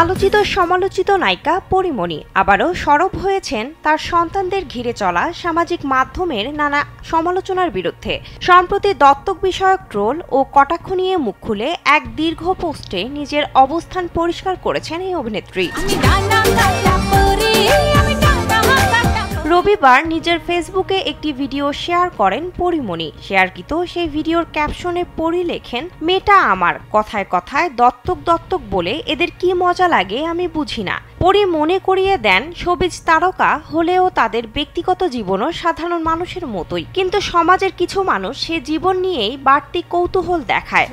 আলোচিত সমালোচিত নায়িকা পরীমণি আবারও সরব হয়েছেন তার সন্তানদের ঘিরে চলা সামাজিক মাধ্যমের নানা সমালোচনার বিরুদ্ধে। সম্প্রতি দত্তক বিষয়ক ট্রোল ও কটাক্ষ নিয়ে মুখ খুলে এক দীর্ঘ পোস্টে নিজের অবস্থান পরিষ্কার করেছেন এই অভিনেত্রী। রবিবার নিজের ফেসবুকে একটি ভিডিও শেয়ার করেন পরীমণি। শেয়ারকৃত সেই ভিডিওর ক্যাপশনে পরি লেখেন, মেয়েটা আমার, কথায় কথায় দত্তক দত্তক বলে এদের কি মজা লাগে আমি বুঝি না। পরি মনে করিয়ে দেন, শোবিজ তারকা হলেও তাদের ব্যক্তিগত জীবনও সাধারণ মানুষের মতোই, কিন্তু সমাজের কিছু মানুষ সে জীবন নিয়েই বাড়তি কৌতূহল দেখায়।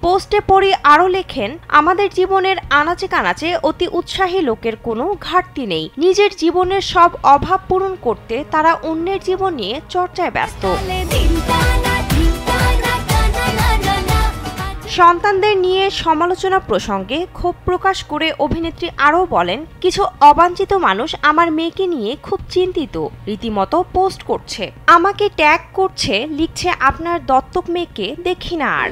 পোস্টে পরি আরও লেখেন, আমাদের জীবনের আনাচে কানাচে অতি উৎসাহী লোকের কোনো ঘাটতি নেই। নিজের জীবনের সব অভাব পূরণ করতে তারা অন্যের জীবন নিয়ে চর্চায় ব্যস্ত। সন্তানদের নিয়ে সমালোচনা প্রসঙ্গে ক্ষোভ প্রকাশ করে অভিনেত্রী আরও বলেন, কিছু অবাঞ্ছিত মানুষ আমার মেয়েকে নিয়ে খুব চিন্তিত, রীতিমতো পোস্ট করছে, আমাকে ট্যাগ করছে, লিখছে আপনার দত্তক মেয়েকে দেখি না আর।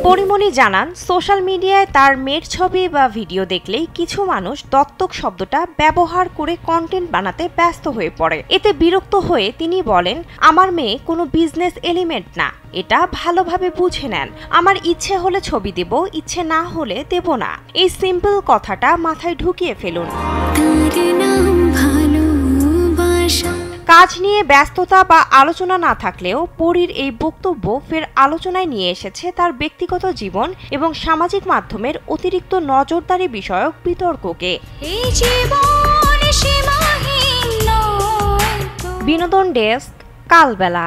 পরীমণি জানান, সোশ্যাল মিডিয়ায় তার মেয়ের ছবি বা ভিডিও দেখলেই কিছু মানুষ দত্তক শব্দটা ব্যবহার করে কন্টেন্ট বানাতে ব্যস্ত হয়ে পড়ে। এতে বিরক্ত হয়ে তিনি বলেন, আমার মেয়ে কোনো বিজনেস এলিমেন্ট না, এটা ভালোভাবে বুঝে নেন। আমার ইচ্ছে হলে ছবি দেব, ইচ্ছে না হলে দেব না। এই সিম্পল কথাটা মাথায় ঢুকিয়ে ফেলুন। কাজ নিয়ে ব্যস্ততা বা আলোচনা না থাকলেও পরীর এই বক্তব্য ফের আলোচনায় নিয়ে এসেছে তার ব্যক্তিগত জীবন এবং সামাজিক মাধ্যমের অতিরিক্ত নজরদারি বিষয়ক বিতর্ককে। বিনোদন ডেস্ক, কালবেলা।